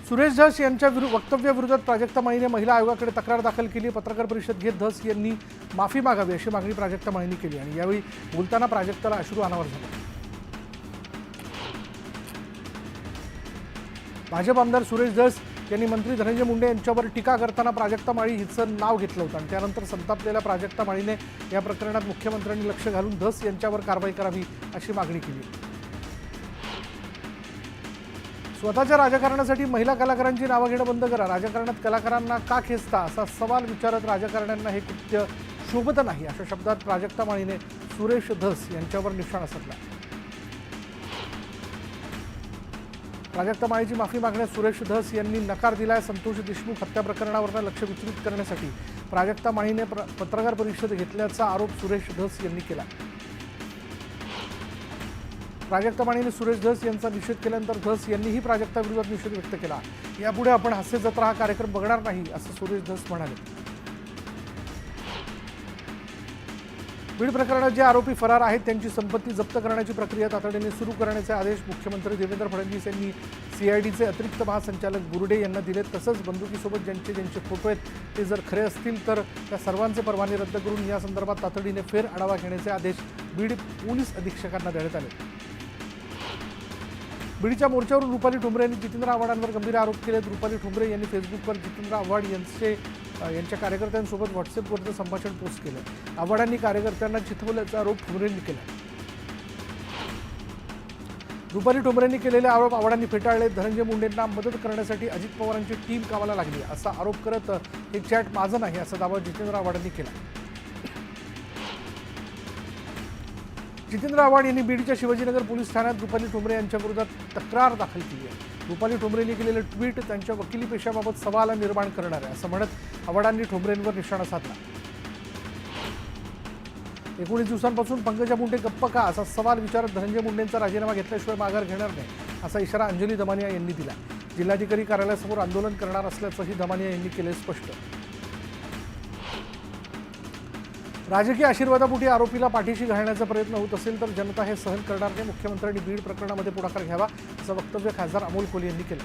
सुरेश धस यांच्या वक्तव्याविरोधात प्राजक्ता माळीने महिला आयोगाकडे तक्रार दाखल केली। पत्रकार परिषद घेत धस यांनी माफी मागावी अशी मागणी प्राजक्ता माळीने केली आणि यावेळी बोलताना प्राजक्ताला अश्रू अनावर झाले। भाजप आमदार सुरेश धस यांनी मंत्री धनंजय मुंडे यांच्यावर टीका करताना प्राजक्ता माळी हिचं नाव घेतलं होतं आणि त्यानंतर संतापलेल्या प्राजक्ता माळीने या प्रकरणात मुख्यमंत्र्यांनी लक्ष घालून धस यांच्यावर कारवाई करावी अशी मागणी केली। स्वतःच्या राजकारणासाठी महिला कलाकारांची नावं घेणं बंद करा, राजकारणात कलाकारांना का खेचता असा सवाल विचारत राजकारण्यांना हे कृत्य शोभत नाही अशा शब्दात प्राजक्ता माळीने सुरेश धस यांच्यावर निशाणा साधला। प्राजक्ता माळीची माफी मागण्यास सुरेश धस यांनी नकार दिलाय। संतोष देशमुख हत्या प्रकरणावर लक्ष विचलित करण्यासाठी प्राजक्ता माळीने पत्रकार परिषद घेतल्याचा आरोप सुरेश धस यांनी केला। प्राजक्ता माळीने सुरेश धस यांचा निषेध केल्यानंतर धस यांनीही प्राजक्ता विरोधात निषेध व्यक्त केला। यापुढे आपण हास्य जत्रा हा कार्यक्रम बघणार नाही असं सुरेश धस म्हणाले। बीड प्रकरणात जे आरोपी फरार आहेत त्यांची संपत्ती जप्त करण्याची प्रक्रिया तातडीने सुरू करण्याचे आदेश मुख्यमंत्री देवेंद्र फडणवीस यांनी सीआयडीचे अतिरिक्त महासंचालक बुर्डे यांना दिले। तसंच बंदुकीसोबत ज्यांचे फोटो आहेत ते जर खरे असतील तर त्या सर्वांचे परवाने रद्द करून या संदर्भात तातडीने फेर आढावा घेण्याचे आदेश बीड पोलीस अधीक्षकांना देण्यात आले। बीडच्या मोर्चावरून रुपाली ठोंबरे यांनी जितेंद्र आव्हाडांवर गंभीर आरोप केलेत। रुपाली ठोंबरे यांनी फेसबुकवर जितेंद्र आव्हाड यांच्या कार्यकर्त्यांसोबत व्हॉट्सअपवरचं संभाषण पोस्ट केलं। आव्हाडांनी कार्यकर्त्यांना चिथवल्याचा आरोप ठोंबरेंनी केला। रुपाली ठोंबरेंनी केलेले आरोप आव्हाडांनी फेटाळले। धनंजय मुंडेंना मदत करण्यासाठी अजित पवारांची टीम कामाला लागली असा आरोप करत हे चॅट माझं नाही असा दावा जितेंद्र आव्हाडांनी केला। जितेंद्र आव्हाड यांनी बीडच्या शिवाजीनगर पोलीस ठाण्यात रुपाली ठोंबरे यांच्या विरोधात तक्रार दाखल केली आहे। रुपाली ठोंबरेंनी केलेले ट्विट त्यांच्या वकिली पेशाबाबत सवाल निर्माण करणार आहे असं म्हणत आव्हाडांनी ठोंबरेंवर निशाणा साधला। 19 दिवसांपासून पंकजा मुंडे गप्प का असा सवाल विचारत धनंजय मुंडेंचा राजीनामा घेतल्याशिवाय माघार घेणार नाही असा इशारा अंजली दमानिया यांनी दिला। जिल्हाधिकारी कार्यालयासमोर आंदोलन करणार असल्याचंही दमानिया यांनी केले स्पष्ट। राजकीय आशीर्वादापोटी आरोपीला पाठीशी घालण्याचा प्रयत्न होत असेल तर जनता हे सहन करणार नाही। मुख्यमंत्र्यांनी बीड प्रकरणामध्ये पुढाकार घ्यावा असं वक्तव्य खासदार अमोल कोल्हे यांनी केलं।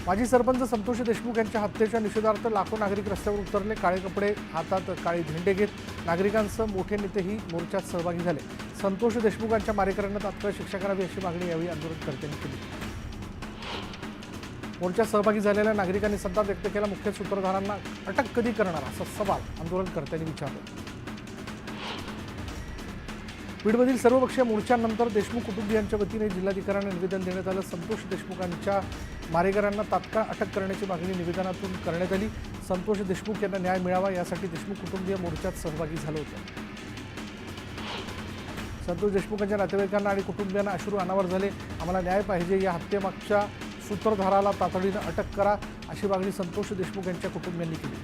माजी सरपंच संतोष देशमुख यांच्या हत्येच्या निषेधार्थ लाखो नागरिक रस्त्यावर उतरले। काळे कपडे हातात काळे झेंडे घेत नागरिकांसह मोठे नेतेही मोर्चात सहभागी झाले। संतोष देशमुखांच्या मारेकऱ्यांना तात्काळ शिक्षा करावी अशी मागणी यावेळी आंदोलनकर्त्यांनी केली। मोर्चात सहभागी झालेल्या नागरिकांनी संताप व्यक्त केला। मुख्य सूत्रधारांना अटक कधी करणार असा सवाल आंदोलनकर्त्यांनी विचारला। बीडमधील सर्वपक्षीय मोर्चानंतर देशमुख कुटुंबियांच्या वतीने जिल्हाधिकाऱ्यांना निवेदन देण्यात आलं। संतोष देशमुखांच्या मारेकऱ्यांना तात्काळ अटक करण्याची मागणी निवेदनातून करण्यात आली। संतोष देशमुख यांना न्याय मिळावा यासाठी देशमुख कुटुंबीय मोर्चात सहभागी झालं होतं। संतोष देशमुखांच्या नातेवाईकांना आणि कुटुंबियांना अश्रू अनावर झाले। आम्हाला न्याय पाहिजे, या हत्येमागच्या सूत्रधाराला तातडीनं अटक करा अशी मागणी संतोष देशमुख यांच्या कुटुंबियांनी केली।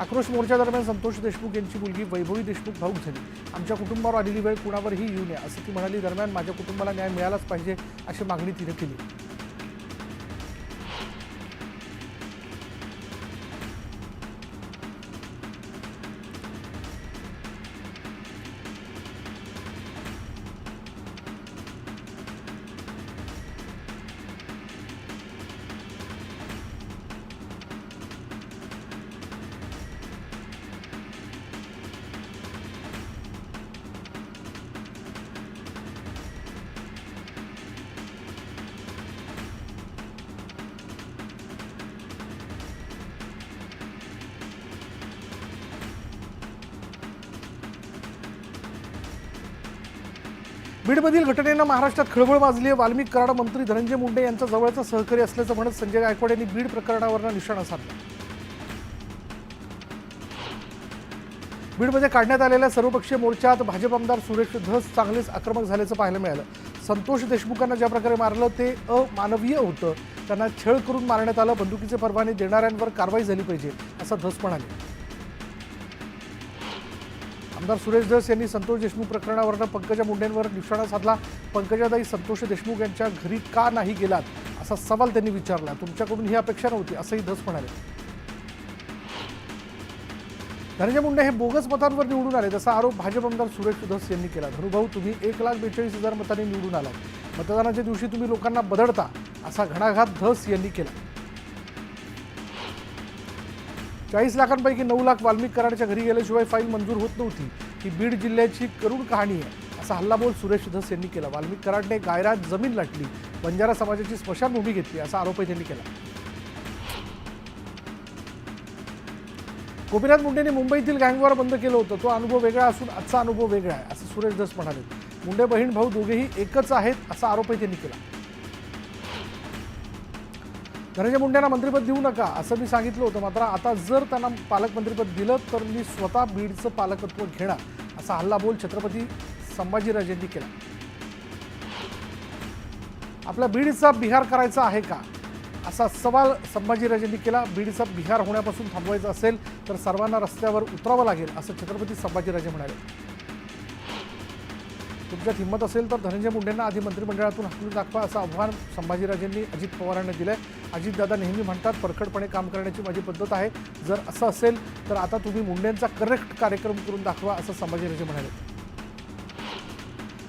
आक्रोश मोर्चादरम्यान संतोष देशमुख यांची मुलगी वैभवी देशमुख भाऊक झाली। आमच्या कुटुंबावर आलेली वेळ कुणावरही येऊ नये असं ती म्हणाली। दरम्यान माझ्या कुटुंबाला न्याय मिळालाच पाहिजे अशी मागणी तिने केली। बीडमधील घटनेनं महाराष्ट्रात खळबळ माजली आहे। वाल्मिक कराड मंत्री धनंजय मुंडे यांचा जवळचा सहकारी असल्याचं म्हणत संजय गायकवाड यांनी बीड प्रकरणावर निशाणा साधला। बीडमध्ये काढण्यात आलेल्या सर्वपक्षीय मोर्चात भाजप आमदार सुरेश धस चांगलेच आक्रमक झाल्याचं पाहायला मिळालं। संतोष देशमुखांना ज्या प्रकारे मारलं ते अमानवीय होतं। त्यांना छळ करून मारण्यात आलं। बंदुकीचे परवाने देणाऱ्यांवर कारवाई झाली पाहिजे असं धस म्हणाले। आमदार सुरेश धस यांनी संतोष देशमुख प्रकरणावरून पंकजा मुंडेंवर निशाणा साधला। पंकजाताई संतोष देशमुख यांच्या घरी का नाही गेलात असा सवाल त्यांनी विचारला। तुमच्याकडून ही अपेक्षा नव्हती असंही धस म्हणाले। धनंजय मुंडे हे बोगस मतांवर निवडून आले तसा आरोप भाजप आमदार सुरेश धस यांनी केला. धनुभाऊ, तुम्ही 1,42,000 मतांनी निवडून आलात. मतदानाच्या दिवशी तुम्ही लोकांना बदडता असा घणाघात धस यांनी केला. 40 लाखांपैकी 9 लाख वाल्मिक कराडच्या घरी गेल्याशिवाय फाईल मंजूर होत नव्हती. ही बीड जिल्ह्याची करुण कहाणी आहे असा हल्लाबोल सुरेश धस यांनी केला. वाल्मिक कराडने गायरात जमीन लाटली, बंजारा समाजाची स्मशानभूमी घेतली असा आरोपही त्यांनी केला. गोपीनाथ मुंडेंनी मुंबईतील गँगवॉर बंद केलं होतं. तो अनुभव वेगळा असून आजचा अनुभव वेगळा आहे असं सुरेश धस म्हणाले. मुंडे बहीण भाऊ दोघेही एकच आहेत असा आरोपही त्यांनी केला. धनंजय मुंडेंना मंत्रिपद देऊ नका असं मी सांगितलं होतं, मात्र आता जर त्यांना पालकमंत्रीपद दिलं तर मी स्वतः बीडचं पालकत्व घेणार असा हल्लाबोल छत्रपती संभाजीराजेंनी केला. आपला बीडचा बिहार करायचा आहे का असा सवाल संभाजीराजेंनी केला. बीडचा बिहार होण्यापासून थांबवायचा असेल तर सर्वांना रस्त्यावर उतरावं लागेल असं छत्रपती संभाजीराजे म्हणाले. तुमच्यात हिंमत असेल तर धनंजय मुंडेंना आधी मंत्रिमंडळातून हाकलून दाखवा असं आव्हान संभाजीराजेंनी अजित पवारांना दिलंय. अजितदादा नेहमी म्हणतात परखडपणे काम करण्याची माझी पद्धत आहे. जर असं असेल तर आता तुम्ही मुंडेंचा करेक्ट कार्यक्रम करून दाखवा असं संभाजीराजे म्हणाले.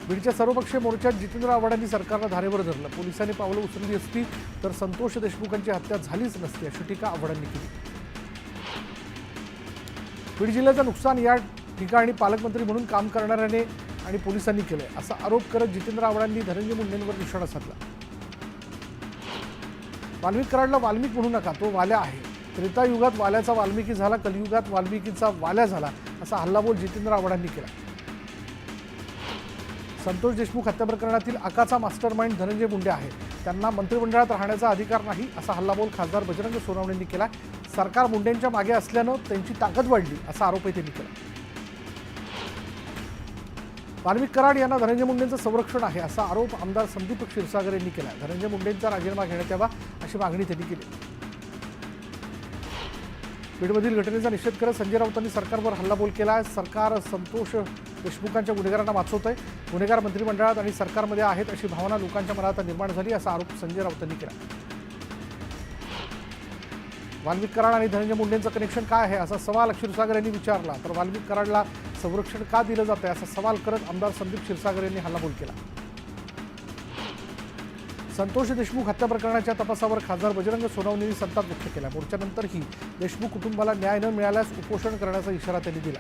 बीडच्या सर्वपक्षीय मोर्चात जितेंद्र आव्हाडांनी सरकारला धारेवर धरलं. पोलिसांनी पावलं उचलली असती तर संतोष देशमुखांची हत्या झालीच नसती अशी टीका आव्हाडांनी केली. बीड जिल्ह्याचं नुकसान या ठिकाणी पालकमंत्री म्हणून काम करणाऱ्याने आणि पोलिसांनी केलंय असा आरोप करत जितेंद्र आव्हाडांनी धनंजय मुंडेंवर निशाणा साधला. वाल्मिक कराडला वाल्मिक म्हणू नका, तो वाल्या आहे. त्रेतायुगात वाल्याचा वाल्मिकी झाला, कलियुगात वाल्मिकीचा वाल्या झाला असा हल्लाबोल जितेंद्र आव्हाडांनी केला. संतोष देशमुख हत्या प्रकरणातील आकाचा मास्टरमाइंड धनंजय मुंडे आहे. त्यांना मंत्रिमंडळात राहण्याचा अधिकार नाही असा हल्लाबोल खासदार बजरंग सोनवणेंनी केला. सरकार मुंडेंच्या मागे असल्यानं त्यांची ताकद वाढली असा आरोपही त्यांनी केला. वाल्मिक कराड यांना धनंजय मुंडेंचं संरक्षण आहे असा आरोप आमदार संदीप क्षीरसागर यांनी केला. धनंजय मुंडेंचा राजीनामा घेण्यात यावा अशी मागणी त्यांनी केली. बीडमधील घटनेचा निषेध करत संजय राऊतांनी सरकारवर हल्लाबोल केला. सरकार संतोष देशमुखांच्या गुन्हेगारांना वाचवतंय. गुन्हेगार मंत्रिमंडळात आणि सरकारमध्ये आहेत अशी भावना लोकांच्या मनात निर्माण झाली असा आरोप संजय राऊतांनी केला. वाल्मिक कराड आणि धनंजय मुंडेंचं कनेक्शन काय आहे असा सवाल क्षीरसागर यांनी विचारला. तर वाल्मिक कराडला संरक्षण का दिलं जात आहे असा सवाल करत आमदार संदीप क्षीरसागर यांनी हल्लाबोल केला. संतोष देशमुख हत्या प्रकरणाच्या तपासावर खासदार बजरंग सोनवणेंनी संताप व्यक्त केला. मोर्चानंतरही देशमुख कुटुंबाला न्याय न मिळाल्यास उपोषण करण्याचा इशारा त्यांनी दिला.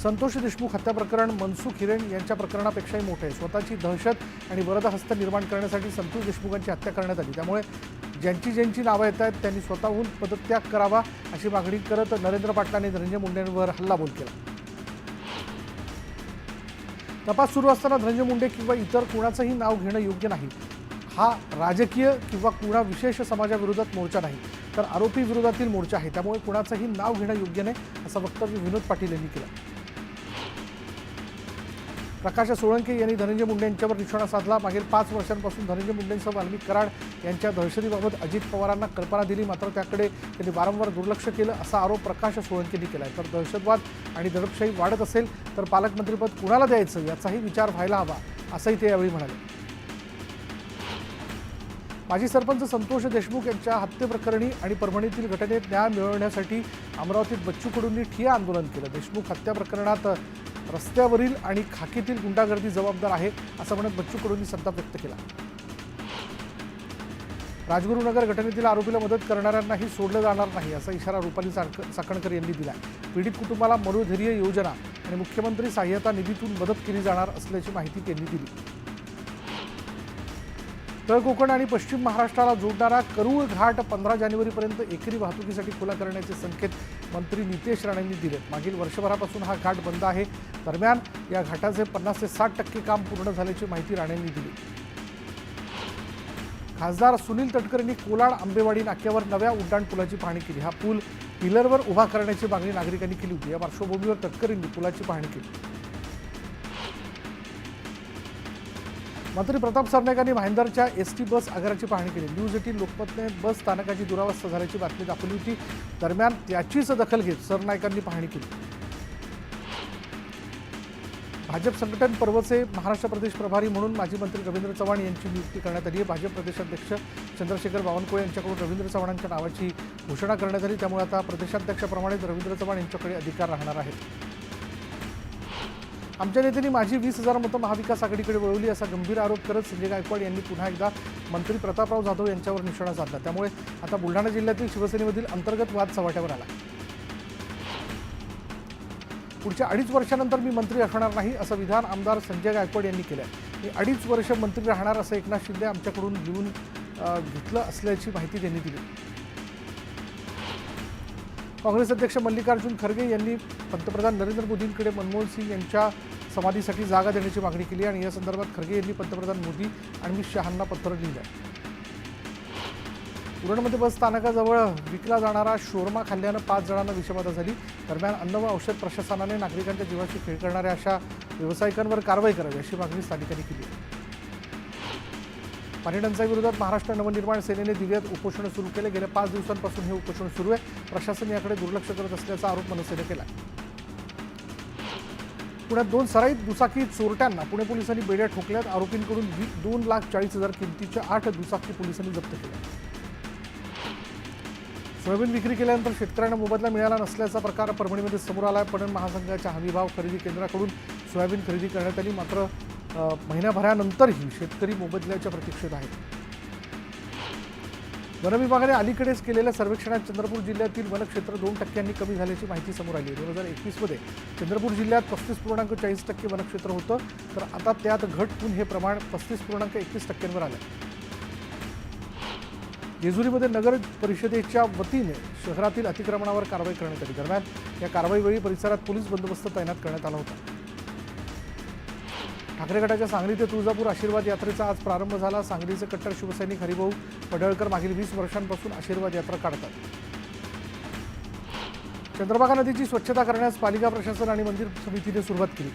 संतोष देशमुख हत्या प्रकरण मनसुख हिरेन यांच्या प्रकरणापेक्षाही मोठे आहे. स्वतःची दहशत आणि वरदहस्त निर्माण करण्यासाठी संतोष देशमुखांची हत्या करण्यात आली. त्यामुळे ज्यांची नावं येत आहेत त्यांनी स्वतःहून पदत्याग करावा अशी मागणी करत नरेंद्र पाटलांनी धनंजय मुंडेंवर हल्लाबोल केला. तपास सुरू असताना धनंजय मुंडे किंवा इतर कुणाचंही नाव घेणं योग्य नाही. हा राजकीय किंवा कुणा विशेष समाजाविरोधात मोर्चा नाही तर आरोपी विरोधातील मोर्चा आहे. त्यामुळे कुणाचंही नाव घेणं योग्य नाही असं वक्तव्य विनोद पाटील यांनी केलं. प्रकाश सोळंके यांनी धनंजय मुंडे यांच्यावर निशाणा साधला. मागील 5 वर्षांपासून धनंजय मुंडेंसह वाल्मिक कराड यांच्या दहशतीबाबत अजित पवारांना कल्पना दिली, मात्र त्याकडे त्यांनी वारंवार दुर्लक्ष केलं असा आरोप प्रकाश सोळंकेंनी केला आहे. तर दहशतवाद आणि दडपशाही वाढत असेल तर पालकमंत्रीपद कुणाला द्यायचं याचाही विचार व्हायला हवा असंही ते यावेळी म्हणाले. माजी सरपंच संतोष देशमुख यांच्या हत्येप्रकरणी आणि परभणीतील घटनेत न्याय मिळवण्यासाठी अमरावतीत बच्चू कडूंनी ठिय्या आंदोलन केलं. देशमुख हत्या प्रकरणात रस्त्यावरील आणि खाकीतील गुंडागर्दी जबाबदार आहे असं म्हणत बच्चू कडूंनी संताप व्यक्त केला. राजगुरुनगर घटनेतील आरोपीला मदत करणाऱ्यांनाही सोडलं जाणार नाही असा इशारा रुपाली चाकणकर यांनी दिला. पीडित कुटुंबाला मनोधैर्य योजना आणि मुख्यमंत्री सहाय्यता निधीतून मदत केली जाणार असल्याची माहिती त्यांनी दिली. तळ कोकण आणि पश्चिम महाराष्ट्राला जोडणारा करूळ घाट 15 जानेवारीपर्यंत एकरी वाहतुकीसाठी खुला करण्याचे संकेत मंत्री नितेश राणेंनी दिले. मागील वर्षभरापासून हा घाट बंद आहे. दरम्यान या घाटाचे 50 ते 60% काम पूर्ण झाल्याची माहिती राणेंनी दिली. खासदार सुनील तटकरे यांनी कोलाड आंबेवाडी नाक्यावर नव्या उड्डाणपुलाची पाहणी केली. हा पूल पिलरवर उभा करण्याची मागणी नागरिकांनी केली होती. या पार्श्वभूमीवर तटकरेंनी पुलाची पाहणी केली. मंत्री प्रताप सरनाईकांनी भाईंदरच्या एसटी बस आगाराची पाहणी केली. न्यूज 18 लोकमतने बस स्थानकाची दुरावस्था झाल्याची बातमी दाखवली होती. दरम्यान त्याचीच दखल घेत सरनाईकांनी पाहणी केली. भाजप संघटन पर्वचे महाराष्ट्र प्रदेश प्रभारी म्हणून माजी मंत्री रवींद्र चव्हाण यांची नियुक्ती करण्यात आली आहे। भाजप प्रदेशाध्यक्ष चंद्रशेखर बावनकुळे यांच्याकडून रवींद्र चव्हाणांच्या नावाची घोषणा करण्यात आली। त्यामुळे आता प्रदेशाध्यक्षाप्रमाणेच रवींद्र चव्हाण यांच्याकडे अधिकार राहणार आहेत। आमच्या नेत्यांनी माझी 20,000 मतं महाविकास आघाडीकडे वळवली असा गंभीर आरोप करत संजय गायकवाड यांनी पुन्हा एकदा मंत्री प्रतापराव जाधव यांच्यावर निशाणा साधला। त्यामुळे आता बुलढाणा जिल्ह्यातील शिवसेनेमधील अंतर्गत वाद चव्हाट्यावर आला। पुढच्या 2.5 वर्षानंतर मी मंत्री असणार नाही असं विधान आमदार संजय गायकवाड यांनी केलं आहे। मी 2.5 वर्ष मंत्री राहणार असं एकनाथ शिंदे आमच्याकडून लिहून घेतलं असल्याची माहिती त्यांनी दिली। काँग्रेस अध्यक्ष मल्लिकार्जुन खरगे यांनी पंतप्रधान नरेंद्र मोदींकडे मनमोहन सिंग यांच्या समाधीसाठी जागा देण्याची मागणी केली आणि या संदर्भात खरगे यांनी पंतप्रधान मोदी आणि अमित शहांना पत्र लिहिलं आहे। उरणमध्ये बस स्थानकाजवळ विकला जाणारा शोरमा खाल्ल्यानं 5 जणांना विषबाधा झाली। दरम्यान अन्न व औषध प्रशासनाने नागरिकांच्या जीवाशी खेळ करणाऱ्या अशा व्यावसायिकांवर कारवाई करावी अशी मागणी स्थानिकांनी केली आहे। पाणी टंचाईविरोधात महाराष्ट्र नवनिर्माण सेनेने दिव्यात उपोषण सुरू केले। गेल्या 5 दिवसांपासून हे उपोषण सुरू आहे। प्रशासन याकडे दुर्लक्ष करत असल्याचा आरोप मनसेने केला। पुण्यात 2 सराईत दुचाकी चोरट्यांना पुणे पोलिसांनी बेड्या ठोकल्यात। आरोपींकडून 2,40,000 किमतीच्या 8 दुचाकी पोलिसांनी जप्त केल्या। सोयाबीन विक्री केल्यानंतर शेतकऱ्यांना मोबदला मिळाला नसल्याचा प्रकार परभणीमध्ये समोर आला आहे। पणन महासंघाच्या हमीभाव खरेदी केंद्राकडून सोयाबीन खरेदी करण्यात आली, मात्र महिन्याभरानंतरही शेतकरी मोबदल्याच्या प्रतीक्षेत आहेत। वन विभागाने अलीकडेच केलेल्या सर्वेक्षणात चंद्रपूर जिल्ह्यातील वनक्षेत्र 2% कमी झाल्याची माहिती समोर आली आहे। 2021 मध्ये चंद्रपूर जिल्ह्यात 35.40% वनक्षेत्र होतं, तर आता त्यात घट होऊन हे प्रमाण 35.31% आलं। जेजुरीमध्ये नगर परिषदेच्या वतीने शहरातील अतिक्रमणावर कारवाई करण्यात आली। दरम्यान या कारवाईवेळी परिसरात पोलीस बंदोबस्त तैनात करण्यात आला होता। ठाकरे गटाच्या सांगली ते तुळजापूर आशीर्वाद यात्रेचा आज प्रारंभ झाला। सांगलीचे कट्टर शिवसैनिक हरिभाऊ पडळकर मागील 20 वर्षांपासून आशीर्वाद यात्रा काढतात। चंद्रभागा नदीची स्वच्छता करण्यास पालिका प्रशासन आणि मंदिर समितीने सुरुवात केली।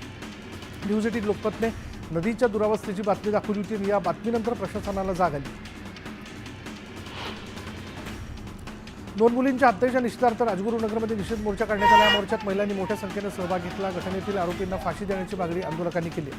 न्यूज 18 लोकमतने नदीच्या दुरावस्थेची बातमी दाखवली होती आणि या बातमीनंतर प्रशासनाला जाग आली। 2 मुलींच्या हत्येच्या निषेधार्थ राजगुरुनगरमध्ये निषेध मोर्चा काढण्यात आला। या मोर्चात महिलांनी मोठ्या संख्येने सहभाग घेतला। घटनेतील आरोपींना फाशी देण्याची मागणी आंदोलकांनी केली।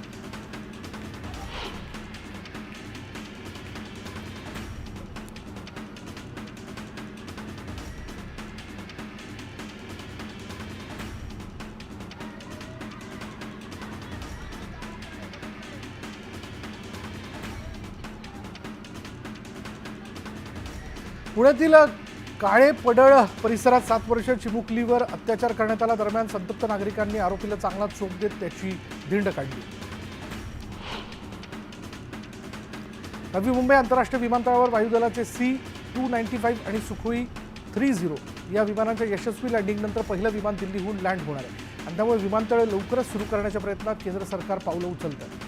पुण्यातील काळे पडळ परिसरात 7 वर्षीय चिमुकलीवर अत्याचार करण्यात आला। दरम्यान संतप्त नागरिकांनी आरोपीला चांगला चोप देत त्याची धिंड काढली। नवी मुंबई आंतरराष्ट्रीय विमानतळावर वायुदलाचे C-295 आणि सुखोई 30 या विमानांच्या यशस्वी लँडिंगनंतर पहिलं विमान दिल्लीहून लँड होणार आहे आणि त्यामुळे विमानतळ लवकरच सुरू करण्याच्या प्रयत्नात केंद्र सरकार पावलं उचलतं आहे।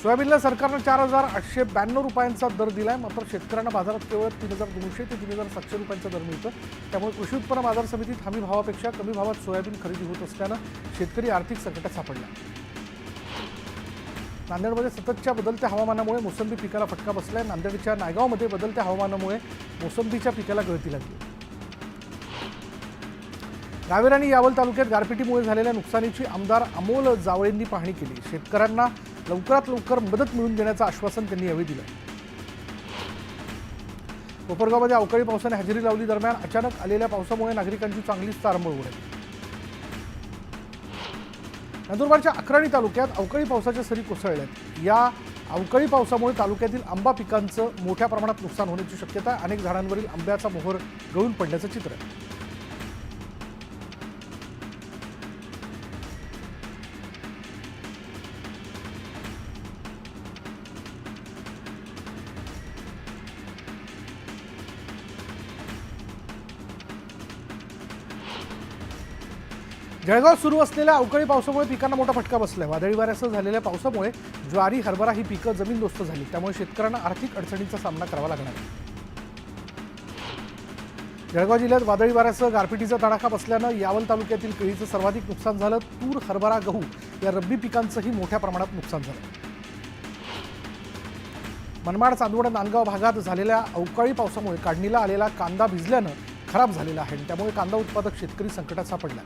सोयाबीनला सरकारनं 4,892 रुपयांचा दर दिलाय, मात्र शेतकऱ्यांना बाजारात केवळ 3,200 ते 3,700 रुपयांचा दर मिळतो। त्यामुळे कृषी उत्पन्न बाजार समितीत हमी भावापेक्षा कमी भावात सोयाबीन खरेदी होत असल्यानं शेतकरी आर्थिक संकटात सापडला। नांदेडमध्ये सततच्या बदलत्या हवामानामुळे मोसंबी पिकाला फटका बसलाय। नांदेडच्या नायगावमध्ये बदलत्या हवामानामुळे मोसंबीच्या पिकाला गळती लागली। रावेर आणि यावल तालुक्यात गारपिटीमुळे झालेल्या नुकसानीची आमदार अमोल जावळेंनी पाहणी केली। शेतकऱ्यांना लवकरात लवकर मदत मिळवून देण्याचं आश्वासन त्यांनी यावेळी दिलं। कोपरगावमध्ये अवकाळी पावसाने हजेरी लावली। दरम्यान अचानक आलेल्या पावसामुळे नागरिकांची चांगलीच तारंबळ उडाली। नंदुरबारच्या अक्राणी तालुक्यात अवकाळी पावसाच्या सरी कोसळल्यात। या अवकाळी पावसामुळे तालुक्यातील आंबा पिकांचं मोठ्या प्रमाणात नुकसान होण्याची शक्यता आहे। अनेक झाडांवरील आंब्याचा मोहर गळून पडल्याचं चित्र आहे। जळगाव सुरू असलेल्या अवकाळी पावसामुळे पिकांना मोठा फटका बसलाय। वादळी वाऱ्यासह झालेल्या पावसामुळे ज्वारी, हरभरा ही पिकं जमीनदोस्त झाली। त्यामुळे शेतकऱ्यांना आर्थिक अडचणींचा सामना करावा लागणार आहे। जळगाव जिल्ह्यात वादळी वाऱ्यासह गारपिटीचा तडाखा बसल्यानं यावल तालुक्यातील केळीचं सर्वाधिक नुकसान झालं। तूर, हरभरा, गहू या रब्बी पिकांचंही मोठ्या प्रमाणात नुकसान झालं। मनमाड, चांदवड, नांदगाव भागात झालेल्या अवकाळी पावसामुळे काढणीला आलेला कांदा भिजल्यानं खराब झालेला आहे। त्यामुळे कांदा उत्पादक शेतकरी संकटात सापडला।